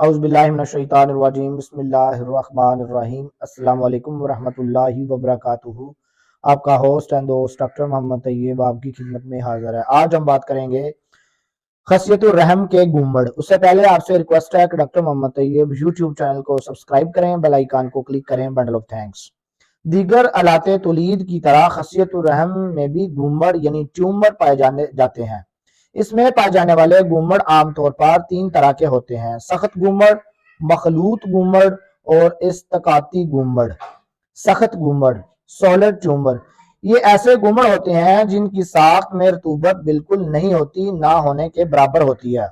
اعوذ باللہ من الشیطان الرجیم، بسم اللہ الرحمن الرحیم۔ السلام علیکم ورحمۃ اللہ وبرکاتہ۔ آپ کا ہوسٹ اینڈ دوست ڈاکٹر محمد طیب آپ کی خدمت میں حاضر ہے۔ آج ہم بات کریں گے خصیت الرحم کے گنبد۔ اس سے پہلے آپ سے ریکویسٹ ہے کہ ڈاکٹر محمد طیب یوٹیوب چینل کو سبسکرائب کریں، بیل آئیکن کو کلک کریں۔ Bundle of thanks. دیگر آلات تولید کی طرح خصیت الرحم میں بھی گنبد یعنی ٹیومر پائے جاتے ہیں۔ اس میں پائے جانے والے گنبد عام طور پر تین طرح کے ہوتے ہیں: سخت گنبد، مخلوط گنبد اور استقاطی گنبد۔ سخت گنبد سالڈ ٹیومر، یہ ایسے گنبد ہوتے ہیں جن کی ساخت میں رطوبت بالکل نہیں ہوتی، نہ ہونے کے برابر ہوتی ہے۔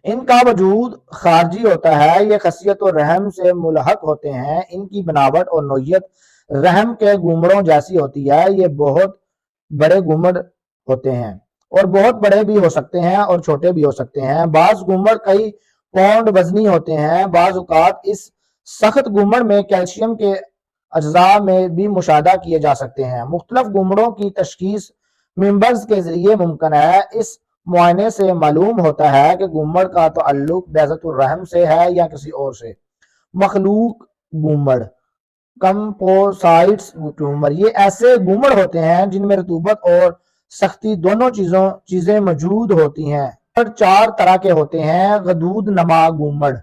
ان کا وجود خارجی ہوتا ہے، یہ خصیت الرحم سے ملحق ہوتے ہیں۔ ان کی بناوٹ اور نوعیت رحم کے گنبدوں جیسی ہوتی ہے۔ یہ بہت بڑے گنبد ہوتے ہیں اور بہت بڑے بھی ہو سکتے ہیں اور چھوٹے بھی ہو سکتے ہیں۔ بعض گنبد کئی پاؤنڈ وزنی ہوتے ہیں۔ بعض اوقات اس سخت گنبد میں کیلشیم کے اجزاء میں بھی مشاہدہ کیے جا سکتے ہیں۔ مختلف گنبدوں کی تشخیص ممبرز کے ذریعے ممکن ہے۔ اس معائنے سے معلوم ہوتا ہے کہ گنبد کا تعلق بیضۃ الرحم سے ہے یا کسی اور سے۔ مخلوق گنبد کمپوسائٹس ٹیومر، یہ ایسے گنبد ہوتے ہیں جن میں رطوبت اور سختی دونوں چیزیں موجود ہوتی ہیں۔ چار طرح کے ہوتے ہیں: غدود نما گنبد،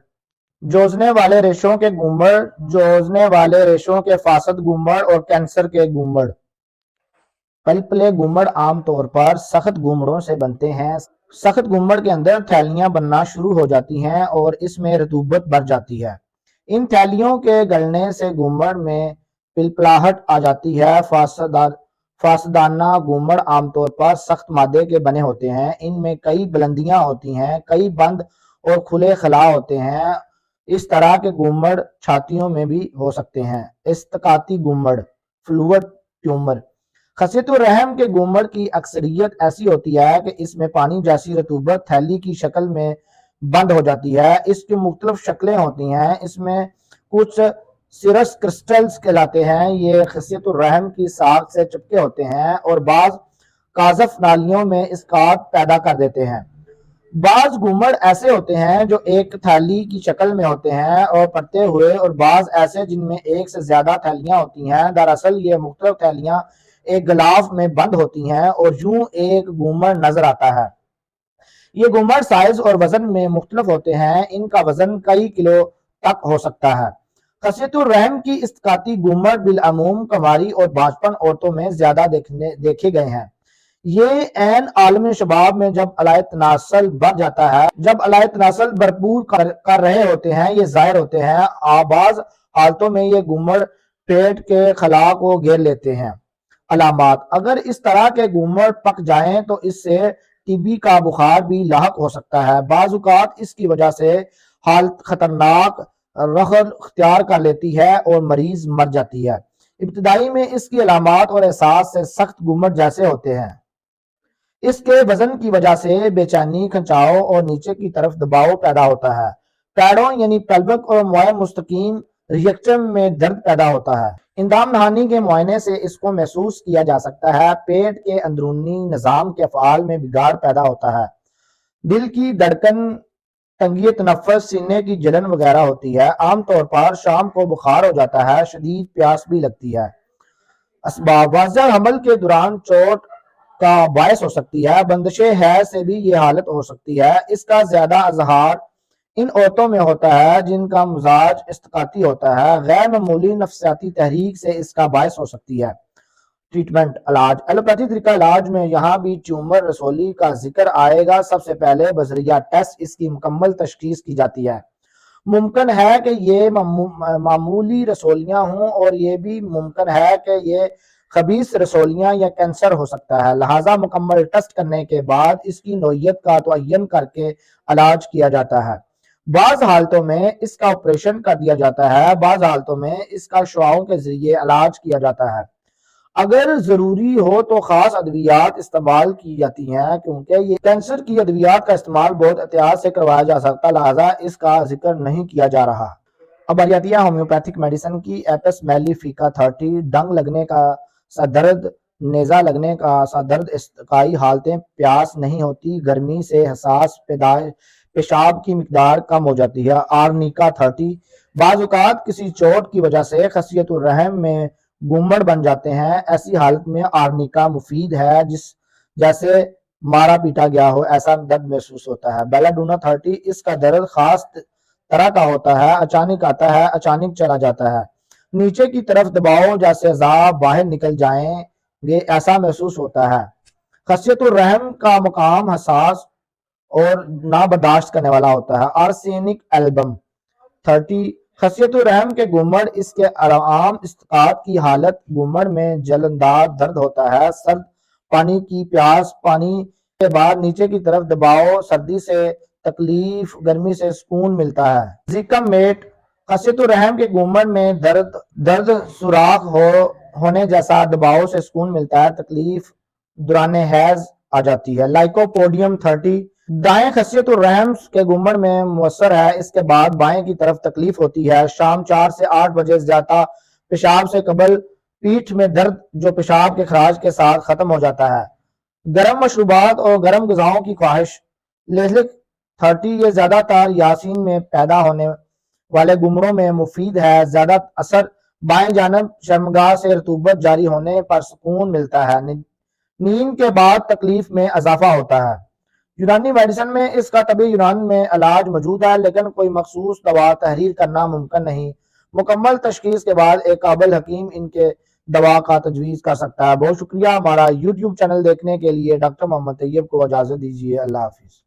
جوزنے والے ریشوں کے گنبد، جوزنے والے ریشوں کے فاسد گنبد اور کینسر کے گنبد۔ پلپلے گنبد عام طور پر سخت گنبدوں سے بنتے ہیں۔ سخت گنبد کے اندر تھیلیاں بننا شروع ہو جاتی ہیں اور اس میں رطوبت بڑھ جاتی ہے۔ ان تھیلیوں کے گلنے سے گنبد میں پلپلاہٹ آ جاتی ہے۔ فاسدانہ گنبد عام طور پر سخت مادے کے بنے ہوتے ہیں۔ ان میں کئی بلندیاں ہوتی ہیں، کئی بند اور کھلے خلا ہوتے ہیں۔ اس طرح کے گنبد چھاتیوں میں بھی ہو سکتے ہیں۔ استقاطی گنبد فلوئڈ ٹیومر، خصیت الرحم کے گنبد کی اکثریت ایسی ہوتی ہے کہ اس میں پانی جیسی رطوبت تھیلی کی شکل میں بند ہو جاتی ہے۔ اس کی مختلف شکلیں ہوتی ہیں۔ اس میں کچھ سیرس کرسٹلز کہلاتے ہیں، یہ خصیت الرحم کی ساخت سے چپکے ہوتے ہیں اور بعض قاذف نالیوں میں اسقاط پیدا کر دیتے ہیں۔ بعض گنبد ایسے ہوتے ہیں جو ایک تھیلی کی شکل میں ہوتے ہیں اور پڑتے ہوئے، اور بعض ایسے جن میں ایک سے زیادہ تھیلیاں ہوتی ہیں۔ دراصل یہ مختلف تھیلیاں ایک غلاف میں بند ہوتی ہیں اور یوں ایک گنبد نظر آتا ہے۔ یہ گنبد سائز اور وزن میں مختلف ہوتے ہیں۔ ان کا وزن کئی کلو تک ہو سکتا ہے۔ خصیت الرحم کی استقاطی گنبد بالعموم کنواری اور بانجھپن عورتوں میں زیادہ دیکھے گئے ہیں۔ یہ عین عالم شباب میں جب علائے تناسل بڑھ جاتا ہے، جب علائے تناسل بھرپور کر رہے ہوتے ہیں، یہ ظاہر ہوتے ہیں۔ بعض حالتوں میں یہ گنبد پیٹ کے خلا کو گھیر لیتے ہیں۔ علامات: اگر اس طرح کے گنبد پک جائیں تو اس سے ٹی بی کا بخار بھی لاحق ہو سکتا ہے۔ بعض اوقات اس کی وجہ سے حالت خطرناک رخ اختیار کر لیتی ہے اور مریض مر جاتی ہے۔ ابتدائی میں اس کی علامات اور احساس سے سخت گنبد جیسے ہوتے ہیں۔ اس کے وزن کی وجہ سے بے چینی، کھنچاؤ اور نیچے کی طرف دباؤ پیدا ہوتا ہے۔ پیڑوں یعنی پیلوک اور موئے مستقیم ریکٹم میں درد پیدا ہوتا ہے۔ اندام نہانی کے معائنے سے اس کو محسوس کیا جا سکتا ہے۔ پیٹ کے اندرونی نظام کے افعال میں بگاڑ پیدا ہوتا ہے۔ دل کی دھڑکن، تنگی تنفس، سینے کی جلن وغیرہ ہوتی ہے۔ عام طور پر شام کو بخار ہو جاتا ہے، شدید پیاس بھی لگتی ہے۔ اسباب: واضح حمل کے دوران چوٹ کا باعث ہو سکتی ہے۔ بندش حیض سے بھی یہ حالت ہو سکتی ہے۔ اس کا زیادہ اظہار ان عورتوں میں ہوتا ہے جن کا مزاج استقاطی ہوتا ہے۔ غیر معمولی نفسیاتی تحریک سے اس کا باعث ہو سکتی ہے۔ ٹریٹمنٹ: علاج۔ ایلوپیتھی طریقہ علاج میں یہاں بھی ٹیومر رسولی کا ذکر آئے گا۔ سب سے پہلے بذریعہ ٹیسٹ اس کی مکمل تشخیص کی جاتی ہے۔ ممکن ہے کہ یہ معمولی رسولیاں ہوں اور یہ بھی ممکن ہے کہ یہ خبیث رسولیاں یا کینسر ہو سکتا ہے، لہذا مکمل ٹیسٹ کرنے کے بعد اس کی نوعیت کا تعین کر کے علاج کیا جاتا ہے۔ بعض حالتوں میں اس کا آپریشن کر دیا جاتا ہے، بعض حالتوں میں اس کا شعاعوں کے ذریعے علاج کیا جاتا ہے۔ اگر ضروری ہو تو خاص ادویات استعمال کی جاتی ہیں، کیونکہ یہ کینسر کی ادویات کا استعمال بہت احتیاط سے کروایا جا سکتا، لہذا اس کا ذکر نہیں کیا جا رہا۔ اباریاتیہ ہومیوپیتھک میڈیسن کی ایپس میلیفیکا 30، ڈنگ لگنے کا سا درد، نیزہ لگنے کا سا درد، استقائی حالتیں، پیاس نہیں ہوتی، گرمی سے حساس پیشاب کی مقدار کم ہو جاتی ہے۔ آرنیکا 30، بعض اوقات کسی چوٹ کی وجہ سے خصیۃ الرحم میں گومڑ بن جاتے ہیں، ایسی حالت میں آرنیکا مفید ہے، جیسے مارا پیٹا گیا ہو ایسا درد محسوس ہوتا ہے۔ بیلاڈونا 30، اس کا درد خاص طرح کا ہوتا ہے، اچانک آتا ہے، اچانک چلا جاتا ہے، نیچے کی طرف دباؤ جیسے عذاب باہر نکل جائیں گے ایسا محسوس ہوتا ہے۔ خصیۃ الرحم کا مقام حساس اور نابرداشت کرنے والا ہوتا ہے۔ آرسینک ایلبم 30، خصیۃ الرحم کے گومڑ، اس کے عام استقاط کی حالت گومڑ میں جلندار درد ہوتا ہے، سرد پانی کی پیاس، پانی کے بعد نیچے کی طرف دباؤ، سردی سے تکلیف، گرمی سے سکون ملتا ہے۔ زکم میٹ، خصیۃ الرحم کے گومڑ میں درد سوراخ ہونے جیسا، دباؤ سے سکون ملتا ہے، تکلیف دوران حیض آ جاتی ہے۔ لائکوپوڈیم 30، دائیں خصیۃ الرحم کے گومڑ میں مؤثر ہے، اس کے بعد بائیں کی طرف تکلیف ہوتی ہے، شام 4 سے 8 بجے زیادہ پیشاب سے قبل پیٹھ میں درد جو پیشاب کے خراج کے ساتھ ختم ہو جاتا ہے۔ گرم مشروبات اور گرم غذاؤں کی خواہش لیزک 30، یہ زیادہ تر یاسین میں پیدا ہونے والے گمڑوں میں مفید ہے، زیادہ اثر بائیں جانب شرمگاہ سے رطوبت جاری ہونے پر سکون ملتا ہے، نیند کے بعد تکلیف میں اضافہ ہوتا ہے۔ یونانی میڈیسن میں اس کا طبی یونان میں علاج موجود ہے، لیکن کوئی مخصوص دوا تحریر کرنا ممکن نہیں۔ مکمل تشخیص کے بعد ایک قابل حکیم ان کے دوا کا تجویز کر سکتا ہے۔ بہت شکریہ ہمارا یوٹیوب چینل دیکھنے کے لیے۔ ڈاکٹر محمد طیب کو اجازت دیجیے۔ اللہ حافظ۔